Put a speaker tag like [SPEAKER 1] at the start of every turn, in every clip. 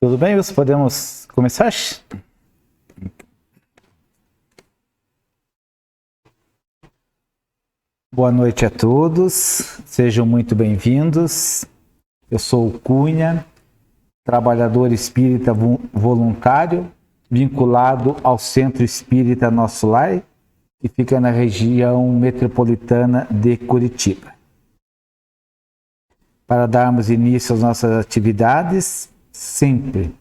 [SPEAKER 1] Tudo bem? Podemos começar? Boa noite a todos, sejam muito bem-vindos. Eu sou o Cunha, trabalhador espírita voluntário, vinculado ao Centro Espírita Nosso Lar, que fica na região metropolitana de Curitiba. Para darmos início às nossas atividades, sempre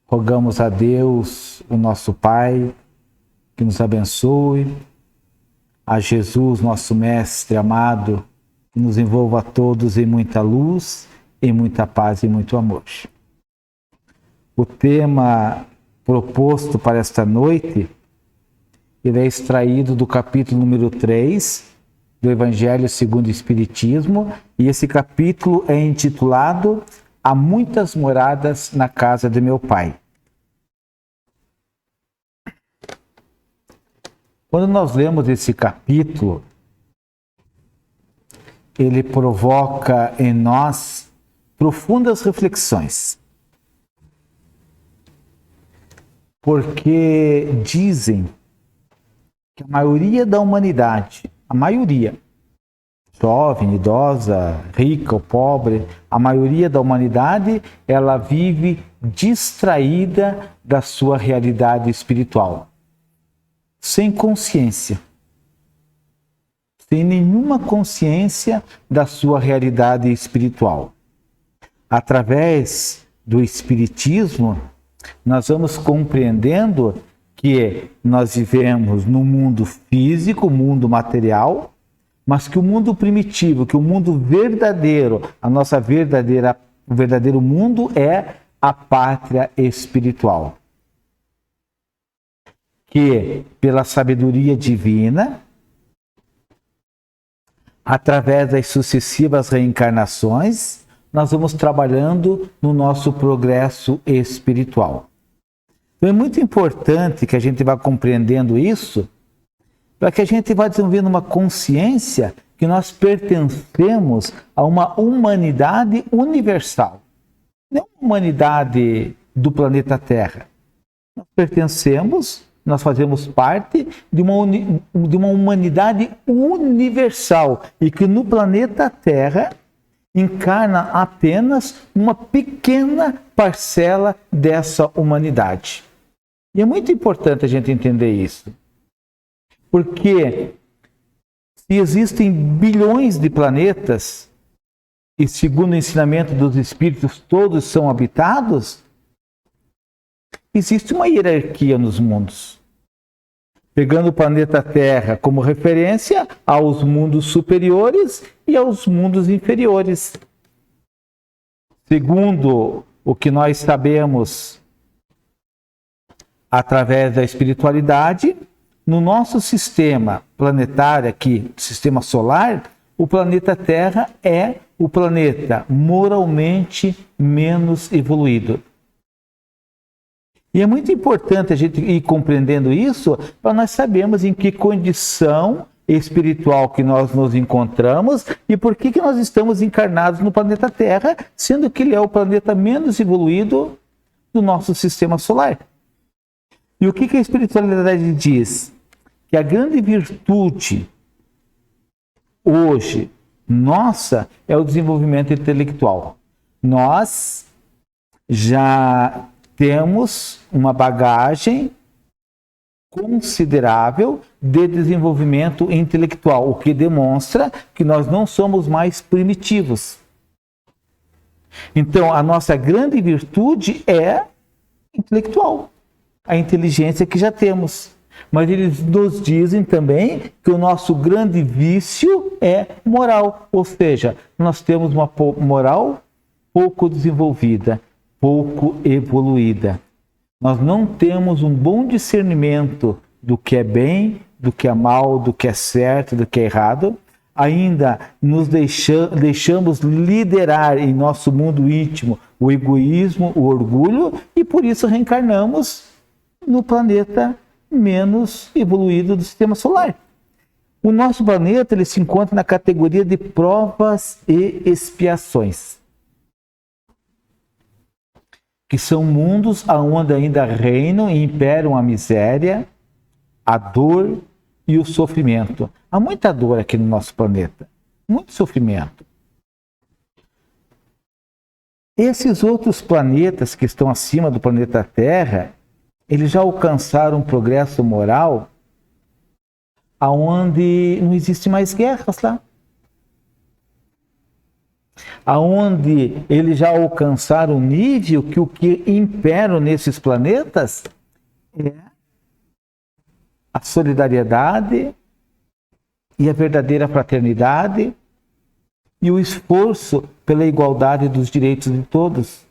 [SPEAKER 1] rogamos a Deus, o nosso Pai, que nos abençoe, a Jesus, nosso Mestre amado, que nos envolva a todos em muita luz, em muita paz e muito amor. O tema proposto para esta noite, ele é extraído do capítulo número 3 do Evangelho segundo o Espiritismo, e esse capítulo é intitulado Há muitas moradas na casa de meu Pai. Quando nós lemos esse capítulo, ele provoca em nós profundas reflexões. Porque dizem que a maioria da humanidade, a maioria, jovem, idosa, rica ou pobre, a maioria da humanidade, ela vive distraída da sua realidade espiritual, sem consciência, sem nenhuma consciência da sua realidade espiritual. Através do Espiritismo, nós vamos compreendendo que nós vivemos no mundo físico, mundo material, mas que o mundo primitivo, que o mundo verdadeiro, o verdadeiro mundo é a pátria espiritual. Que, pela sabedoria divina, através das sucessivas reencarnações, nós vamos trabalhando no nosso progresso espiritual. Então é muito importante que a gente vá compreendendo isso, para que a gente vá desenvolvendo uma consciência que nós pertencemos a uma humanidade universal. Não uma humanidade do planeta Terra. Nós fazemos parte de uma humanidade universal e que no planeta Terra encarna apenas uma pequena parcela dessa humanidade. E é muito importante a gente entender isso. Porque se existem bilhões de planetas, e segundo o ensinamento dos espíritos todos são habitados, existe uma hierarquia nos mundos. pegando o planeta Terra como referência aos mundos superiores e aos mundos inferiores. Segundo o que nós sabemos através da espiritualidade, no nosso sistema planetário aqui, sistema solar, o planeta Terra é o planeta moralmente menos evoluído. E é muito importante a gente ir compreendendo isso para nós sabermos em que condição espiritual que nós nos encontramos e por que nós estamos encarnados no planeta Terra, sendo que ele é o planeta menos evoluído do nosso sistema solar. E o que a espiritualidade diz? Que a grande virtude hoje nossa é o desenvolvimento intelectual. Nós já temos uma bagagem considerável de desenvolvimento intelectual, o que demonstra que nós não somos mais primitivos. Então, a nossa grande virtude é intelectual, a inteligência que já temos. Mas eles nos dizem também que o nosso grande vício é moral, ou seja, nós temos uma moral pouco desenvolvida, pouco evoluída. Nós não temos um bom discernimento do que é bem, do que é mal, do que é certo, do que é errado. Ainda nos deixamos liderar em nosso mundo íntimo o egoísmo, o orgulho, e por isso reencarnamos no planeta menos evoluído do sistema solar. O nosso planeta ele se encontra na categoria de provas e expiações, que são mundos onde ainda reinam e imperam a miséria, a dor e o sofrimento. Há muita dor aqui no nosso planeta, muito sofrimento. Esses outros planetas que estão acima do planeta Terra, eles já alcançaram um progresso moral aonde não existe mais guerras lá. Aonde eles já alcançaram um nível que o que impera nesses planetas é a solidariedade e a verdadeira fraternidade e o esforço pela igualdade dos direitos de todos.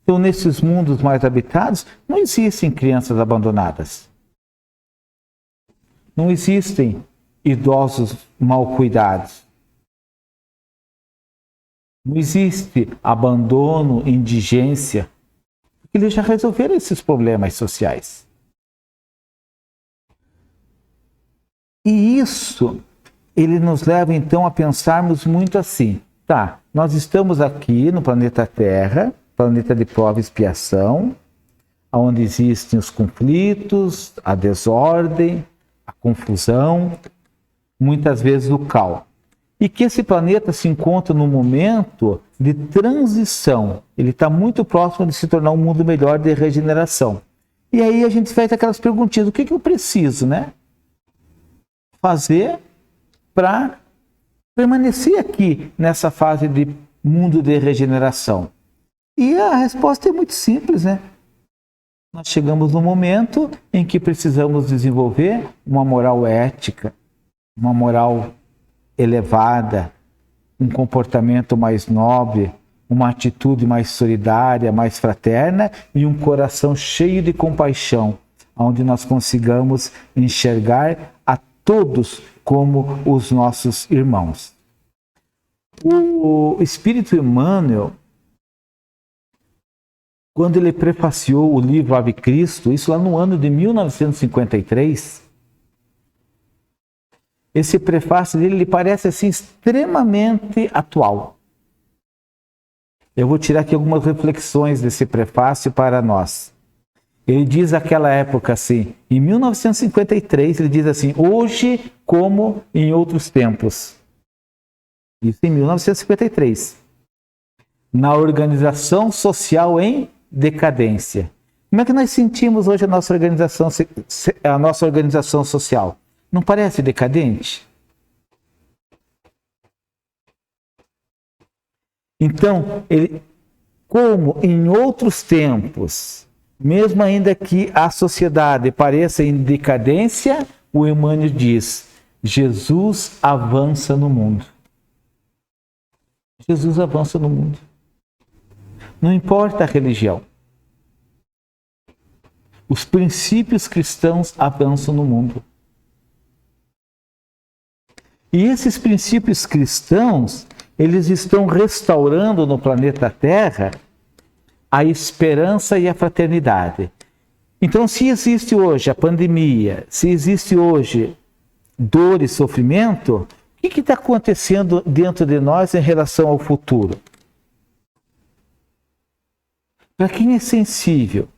[SPEAKER 1] Então, nesses mundos mais habitados, não existem crianças abandonadas. Não existem idosos mal cuidados. Não existe abandono, indigência. Eles já resolveram esses problemas sociais. E isso, ele nos leva então a pensarmos muito assim. Tá, nós estamos aqui no planeta Terra, planeta de prova e expiação, onde existem os conflitos, a desordem, a confusão, muitas vezes o caos. E que esse planeta se encontra num momento de transição. Ele está muito próximo de se tornar um mundo melhor de regeneração. E aí a gente faz aquelas perguntinhas, o que eu preciso, né? Fazer para permanecer aqui nessa fase de mundo de regeneração? E a resposta é muito simples, né? Nós chegamos no momento em que precisamos desenvolver uma moral ética, uma moral elevada, um comportamento mais nobre, uma atitude mais solidária, mais fraterna e um coração cheio de compaixão, onde nós consigamos enxergar a todos como os nossos irmãos. O Espírito Emmanuel, quando ele prefaciou o livro Ave Cristo, isso lá no ano de 1953, esse prefácio dele ele parece assim extremamente atual. Eu vou tirar aqui algumas reflexões desse prefácio para nós. Ele diz naquela época assim, em 1953, ele diz assim, hoje como em outros tempos. Isso em 1953. Na organização social em decadência. Como é que nós sentimos hoje a nossa organização social? Não parece decadente? Então, como em outros tempos Mesmo ainda que a sociedade pareça em decadência, o Emmanuel diz: Jesus avança no mundo. Jesus avança no mundo. Não importa a religião. Os princípios cristãos avançam no mundo. E esses princípios cristãos, eles estão restaurando no planeta Terra a esperança e a fraternidade. Então, se existe hoje a pandemia, se existe hoje dor e sofrimento, o que está acontecendo dentro de nós em relação ao futuro? Para quem é sensível,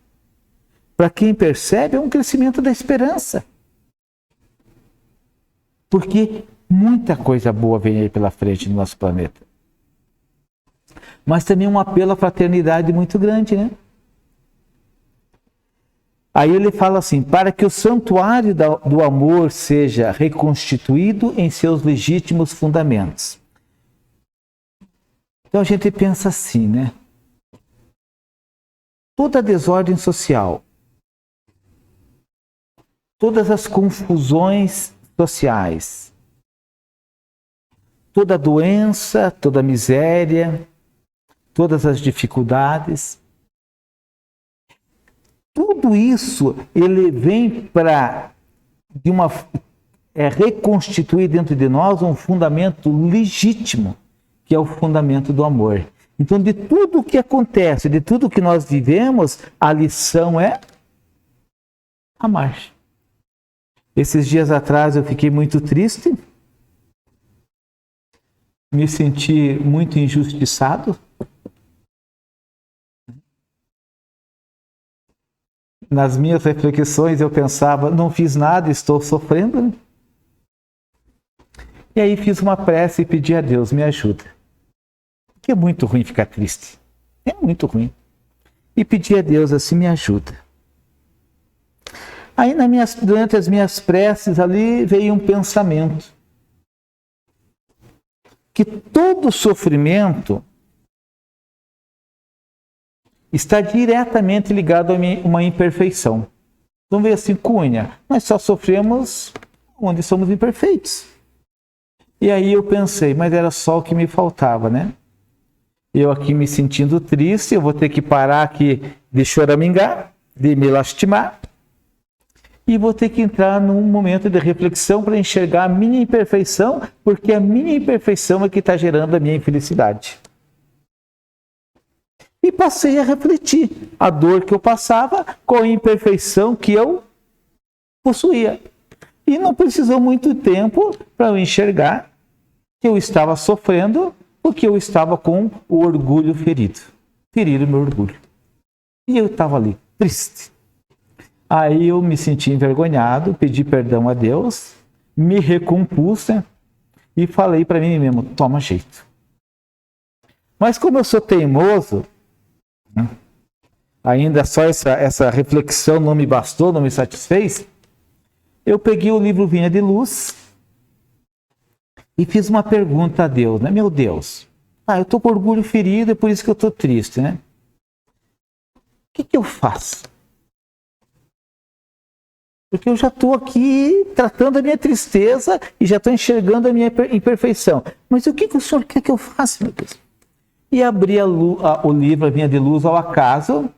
[SPEAKER 1] para quem percebe, é um crescimento da esperança. Porque muita coisa boa vem aí pela frente do nosso planeta. Mas também um apelo à fraternidade muito grande, né? Aí ele fala assim: para que o santuário do amor seja reconstituído em seus legítimos fundamentos. Então a gente pensa assim, né? Toda a desordem social, todas as confusões sociais, toda a doença, toda a miséria, todas as dificuldades, tudo isso ele vem para reconstituir dentro de nós um fundamento legítimo, que é o fundamento do amor. Então, de tudo o que acontece, de tudo que nós vivemos, a lição é amar. Esses dias atrás eu fiquei muito triste, me senti muito injustiçado. Nas minhas reflexões eu pensava: não fiz nada, estou sofrendo. E aí fiz uma prece e pedi a Deus: me ajuda. Porque é muito ruim ficar triste. É muito ruim. E pedi a Deus assim: me ajuda. Aí durante as minhas preces ali veio um pensamento. Que todo sofrimento está diretamente ligado a uma imperfeição. Então veio assim: Cunha, nós só sofremos onde somos imperfeitos. E aí eu pensei: mas era só o que me faltava, né? Eu aqui me sentindo triste, eu vou ter que parar aqui de choramingar, de me lastimar, e vou ter que entrar num momento de reflexão para enxergar a minha imperfeição, porque a minha imperfeição é que está gerando a minha infelicidade. E passei a refletir a dor que eu passava com a imperfeição que eu possuía. E não precisou muito tempo para eu enxergar que eu estava sofrendo porque eu estava com o orgulho ferido. Feriram o meu orgulho. E eu estava ali, triste. Aí eu me senti envergonhado, pedi perdão a Deus, me recompus, né? E falei para mim mesmo: toma jeito. Mas como eu sou teimoso, ainda só essa reflexão não me bastou, não me satisfez, eu peguei o livro Vinha de Luz e fiz uma pergunta a Deus, né? Meu Deus, eu estou com orgulho ferido, é por isso que eu estou triste, né? O que eu faço? Porque eu já estou aqui tratando a minha tristeza e já estou enxergando a minha imperfeição. Mas o que o Senhor quer que eu faça, meu Deus? E abri o livro A Vinha de Luz ao acaso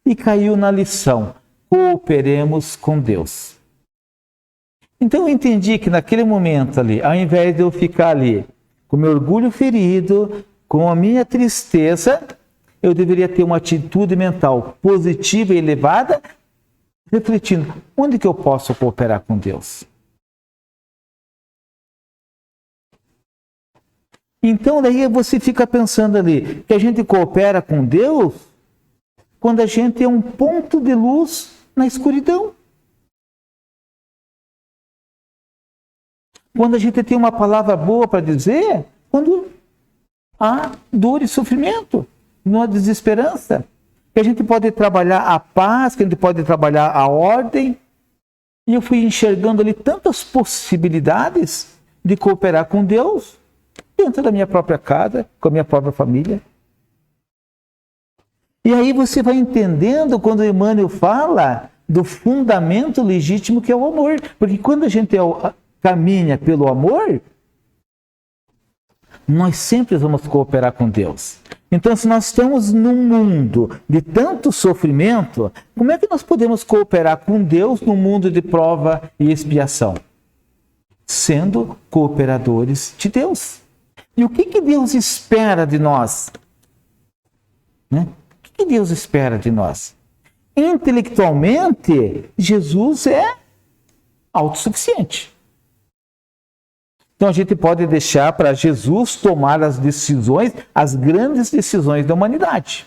[SPEAKER 1] e caiu na lição: cooperemos com Deus. Então eu entendi que naquele momento ali, ao invés de eu ficar ali com meu orgulho ferido, com a minha tristeza, eu deveria ter uma atitude mental positiva e elevada, refletindo: onde que eu posso cooperar com Deus? Então daí você fica pensando ali que a gente coopera com Deus quando a gente é um ponto de luz na escuridão. Quando a gente tem uma palavra boa para dizer, quando há dor e sofrimento, não há desesperança. Que a gente pode trabalhar a paz, que a gente pode trabalhar a ordem. E eu fui enxergando ali tantas possibilidades de cooperar com Deus dentro da minha própria casa, com a minha própria família. E aí você vai entendendo quando o Emmanuel fala do fundamento legítimo que é o amor. Porque quando a gente caminha pelo amor, nós sempre vamos cooperar com Deus. Então, se nós estamos num mundo de tanto sofrimento, como é que nós podemos cooperar com Deus num mundo de prova e expiação? Sendo cooperadores de Deus. E o que Deus espera de nós? Né? O que Deus espera de nós? Intelectualmente, Jesus é autossuficiente. Então a gente pode deixar para Jesus tomar as decisões, as grandes decisões da humanidade.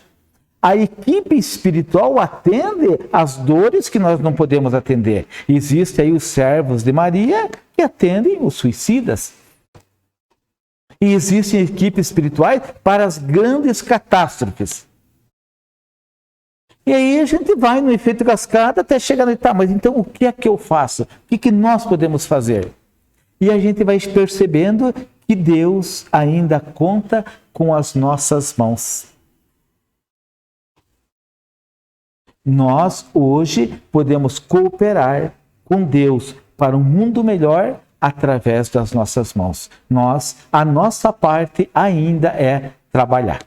[SPEAKER 1] A equipe espiritual atende às dores que nós não podemos atender. Existem aí os servos de Maria que atendem os suicidas. E existem equipes espirituais para as grandes catástrofes. E aí a gente vai no efeito cascata até chegar no tá, mas então o que é que eu faço? O que nós podemos fazer? E a gente vai percebendo que Deus ainda conta com as nossas mãos. Nós, hoje, podemos cooperar com Deus para um mundo melhor através das nossas mãos. A nossa parte ainda é trabalhar.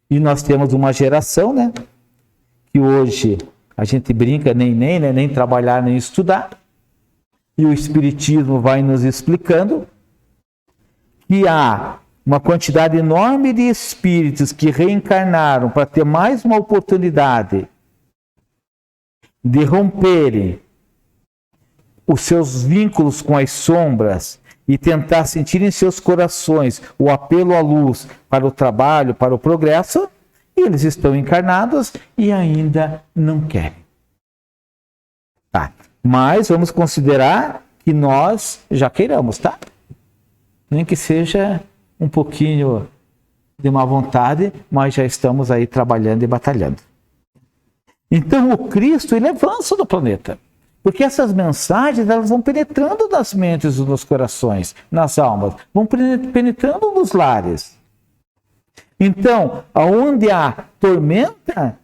[SPEAKER 1] E nós temos uma geração, né? Que hoje a gente brinca nem trabalhar, nem estudar. E o Espiritismo vai nos explicando que há uma quantidade enorme de espíritos que reencarnaram para ter mais uma oportunidade de romperem os seus vínculos com as sombras e tentar sentir em seus corações o apelo à luz para o trabalho, para o progresso, e eles estão encarnados e ainda não querem. Tá. Mas vamos considerar que nós já queiramos, tá? Nem que seja um pouquinho de má vontade, mas já estamos aí trabalhando e batalhando. Então o Cristo, ele avança no planeta. Porque essas mensagens, elas vão penetrando nas mentes e nos corações, nas almas. Vão penetrando nos lares. Então, aonde há tormenta,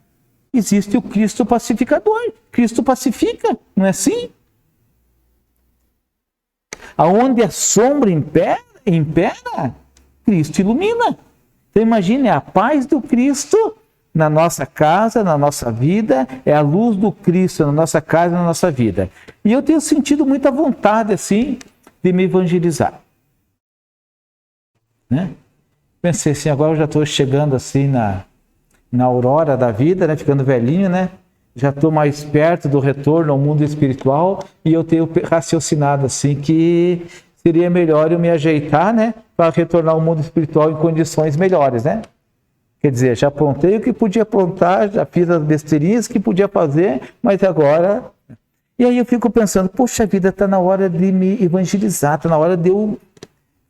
[SPEAKER 1] existe o Cristo pacificador. Cristo pacifica, não é assim? Aonde a sombra impera, Cristo ilumina. Então imagine a paz do Cristo na nossa casa, na nossa vida, é a luz do Cristo na nossa casa, na nossa vida. E eu tenho sentido muita vontade, assim, de me evangelizar. Né? Pensei assim, agora eu já estou chegando assim na aurora da vida, né? Ficando velhinho, né? Já estou mais perto do retorno ao mundo espiritual e eu tenho raciocinado assim que seria melhor eu me ajeitar, né? Para retornar ao mundo espiritual em condições melhores, né? Quer dizer, já aprontei o que podia aprontar, já fiz as besteirinhas que podia fazer, mas agora... E aí eu fico pensando, poxa vida, está na hora de me evangelizar, está na hora de eu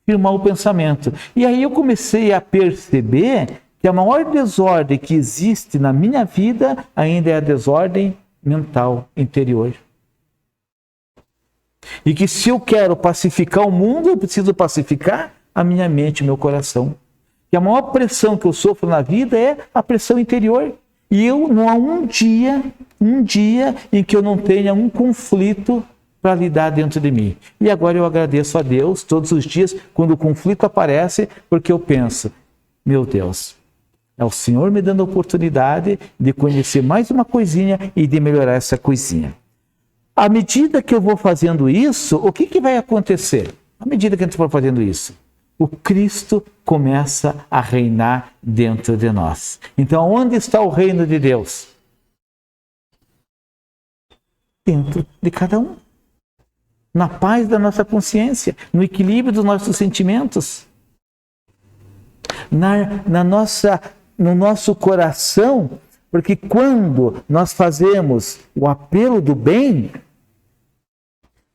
[SPEAKER 1] firmar o pensamento. E aí eu comecei a perceber que a maior desordem que existe na minha vida ainda é a desordem mental interior. E que se eu quero pacificar o mundo, eu preciso pacificar a minha mente, o meu coração. E a maior pressão que eu sofro na vida é a pressão interior. E não há um dia em que eu não tenha um conflito para lidar dentro de mim. E agora eu agradeço a Deus todos os dias quando o conflito aparece, porque eu penso, meu Deus, é o Senhor me dando a oportunidade de conhecer mais uma coisinha e de melhorar essa coisinha. À medida que eu vou fazendo isso, o que vai acontecer? À medida que a gente for fazendo isso, o Cristo começa a reinar dentro de nós. Então, onde está o reino de Deus? Dentro de cada um. Na paz da nossa consciência, no equilíbrio dos nossos sentimentos, no nosso coração, porque quando nós fazemos o apelo do bem,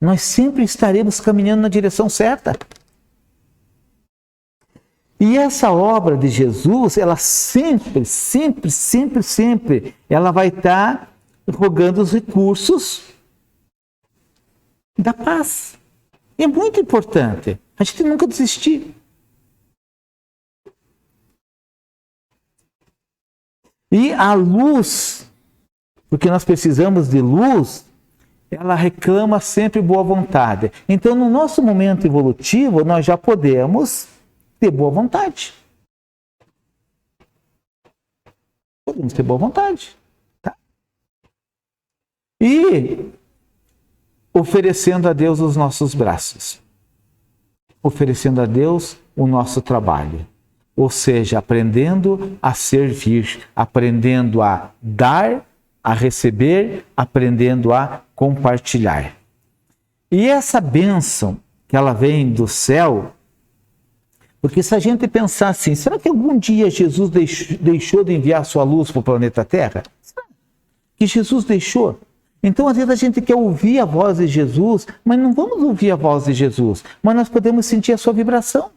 [SPEAKER 1] nós sempre estaremos caminhando na direção certa. E essa obra de Jesus, ela sempre, ela vai estar rogando os recursos da paz. É muito importante a gente nunca desistir. E a luz, porque nós precisamos de luz, ela reclama sempre boa vontade. Então, no nosso momento evolutivo, nós já podemos ter boa vontade. Podemos ter boa vontade. Tá? E oferecendo a Deus os nossos braços. Oferecendo a Deus o nosso trabalho. Ou seja, aprendendo a servir, aprendendo a dar, a receber, aprendendo a compartilhar. E essa bênção que ela vem do céu, porque se a gente pensar assim, será que algum dia Jesus deixou de enviar sua luz para o planeta Terra? Será que Jesus deixou? Então, às vezes a gente quer ouvir a voz de Jesus, mas não vamos ouvir a voz de Jesus, mas nós podemos sentir a sua vibração.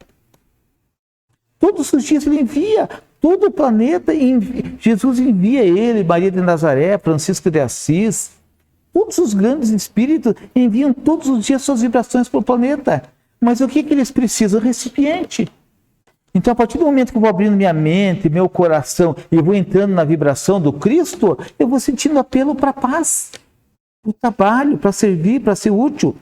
[SPEAKER 1] Todos os dias ele envia, todo o planeta, Jesus envia ele, Maria de Nazaré, Francisco de Assis, todos os grandes espíritos enviam todos os dias suas vibrações para o planeta. Mas o que eles precisam? Recipiente. Então, a partir do momento que eu vou abrindo minha mente, meu coração, e vou entrando na vibração do Cristo, eu vou sentindo apelo para a paz, para o trabalho, para servir, para ser útil.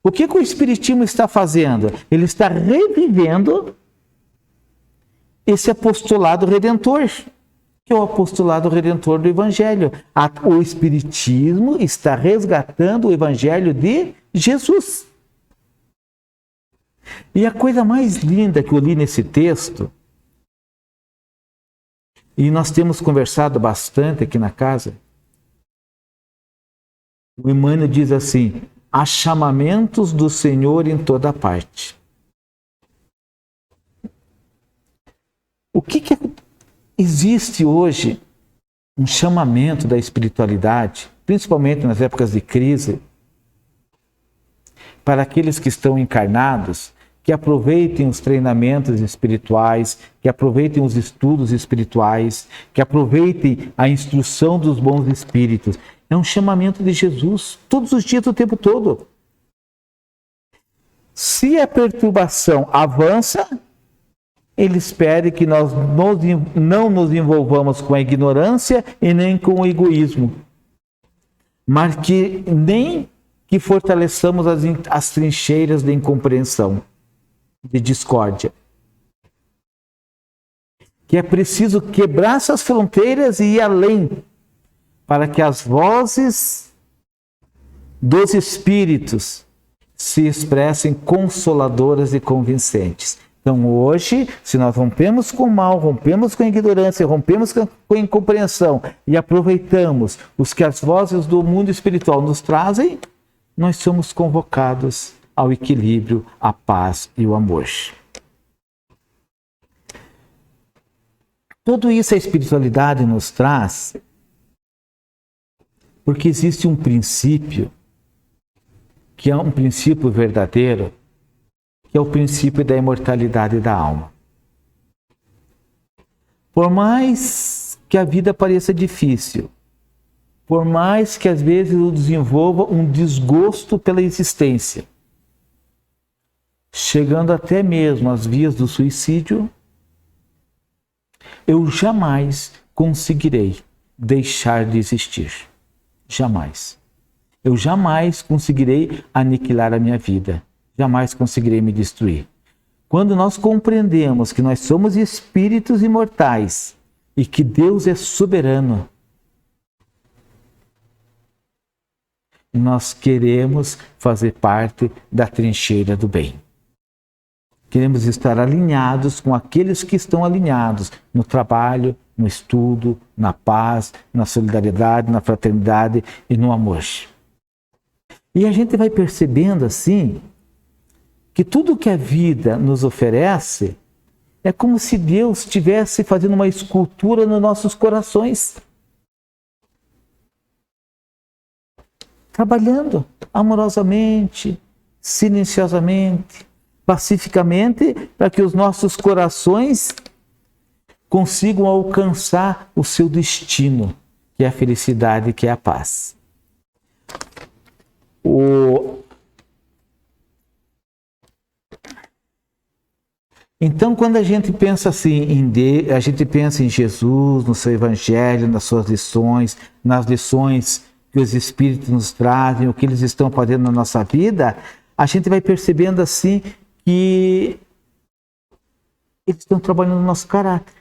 [SPEAKER 1] O que o Espiritismo está fazendo? Ele está revivendo esse apostolado redentor, que é o apostolado redentor do Evangelho. O Espiritismo está resgatando o Evangelho de Jesus. E a coisa mais linda que eu li nesse texto, e nós temos conversado bastante aqui na casa, o Emmanuel diz assim: há chamamentos do Senhor em toda parte. O que existe hoje? Um chamamento da espiritualidade, principalmente nas épocas de crise, para aqueles que estão encarnados, que aproveitem os treinamentos espirituais, que aproveitem os estudos espirituais, que aproveitem a instrução dos bons espíritos. É um chamamento de Jesus, todos os dias, o tempo todo. Se a perturbação avança, ele espera que nós não nos envolvamos com a ignorância e nem com o egoísmo, mas nem que fortaleçamos as trincheiras de incompreensão, de discórdia. Que é preciso quebrar essas fronteiras e ir além, para que as vozes dos espíritos se expressem consoladoras e convincentes. Então hoje, se nós rompemos com o mal, rompemos com a ignorância, rompemos com a incompreensão e aproveitamos os que as vozes do mundo espiritual nos trazem, nós somos convocados ao equilíbrio, à paz e ao amor. Tudo isso a espiritualidade nos traz porque existe um princípio, que é um princípio verdadeiro, que é o princípio da imortalidade da alma. Por mais que a vida pareça difícil, por mais que às vezes eu desenvolva um desgosto pela existência, chegando até mesmo às vias do suicídio, eu jamais conseguirei deixar de existir. Jamais. Eu jamais conseguirei aniquilar a minha vida. Jamais conseguirei me destruir. Quando nós compreendemos que nós somos espíritos imortais e que Deus é soberano, nós queremos fazer parte da trincheira do bem. Queremos estar alinhados com aqueles que estão alinhados no trabalho, no estudo, na paz, na solidariedade, na fraternidade e no amor. E a gente vai percebendo assim que tudo que a vida nos oferece é como se Deus estivesse fazendo uma escultura nos nossos corações. Trabalhando amorosamente, silenciosamente, pacificamente, para que os nossos corações consigam alcançar o seu destino, que é a felicidade, que é a paz. Então, quando a gente pensa assim a gente pensa em Jesus, no seu Evangelho, nas suas lições, nas lições que os Espíritos nos trazem, o que eles estão fazendo na nossa vida, a gente vai percebendo assim que eles estão trabalhando no nosso caráter,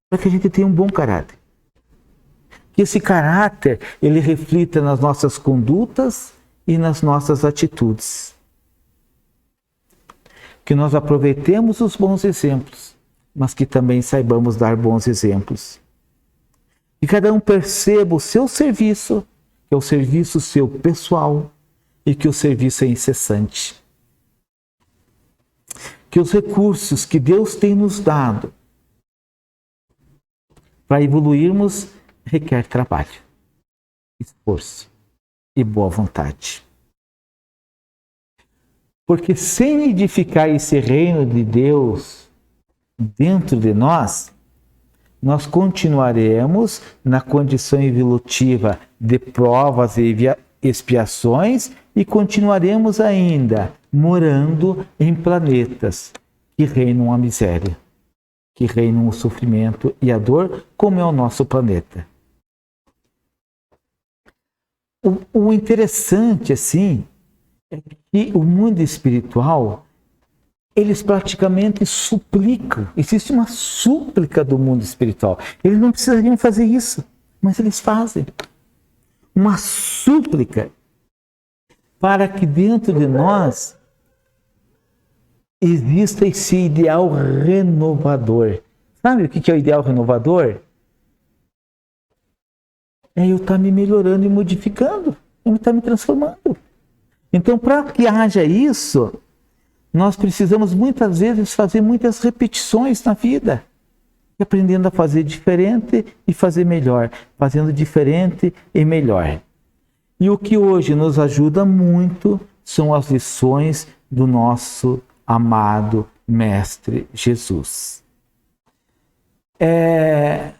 [SPEAKER 1] para que a gente tenha um bom caráter. Que esse caráter, ele reflita nas nossas condutas e nas nossas atitudes. Que nós aproveitemos os bons exemplos, mas que também saibamos dar bons exemplos. Que cada um perceba o seu serviço, que é o serviço seu pessoal, e que o serviço é incessante. Que os recursos que Deus tem nos dado para evoluirmos requer trabalho, esforço e boa vontade. Porque sem edificar esse reino de Deus dentro de nós, nós continuaremos na condição evolutiva de provas e expiações e continuaremos ainda morando em planetas que reinam a miséria, que reinam o sofrimento e a dor, como é o nosso planeta. O interessante, assim, é que o mundo espiritual, eles praticamente suplicam. Existe uma súplica do mundo espiritual. Eles não precisariam fazer isso, mas eles fazem. Uma súplica para que dentro de nós exista esse ideal renovador. Sabe o que é o ideal renovador? É eu estar me melhorando e modificando, eu estar me transformando. Então, para que haja isso, nós precisamos muitas vezes fazer muitas repetições na vida, aprendendo a fazer diferente e fazer melhor, fazendo diferente e melhor. E o que hoje nos ajuda muito são as lições do nosso amado Mestre Jesus. É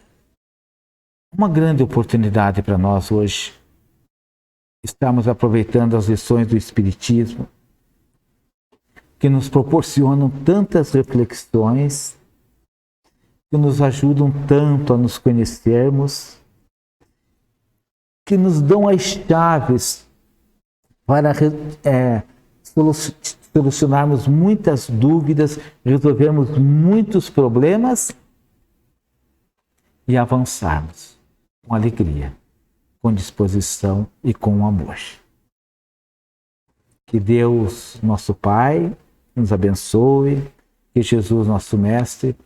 [SPEAKER 1] uma grande oportunidade para nós hoje. Estamos aproveitando as lições do Espiritismo, que nos proporcionam tantas reflexões, que nos ajudam tanto a nos conhecermos, que nos dão as chaves para solucionarmos muitas dúvidas, resolvermos muitos problemas e avançarmos com alegria, com disposição e com amor. Que Deus, nosso Pai, nos abençoe, que Jesus, nosso Mestre,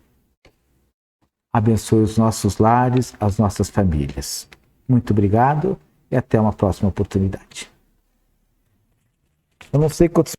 [SPEAKER 1] abençoe os nossos lares, as nossas famílias. Muito obrigado e até uma próxima oportunidade. Eu não sei quantos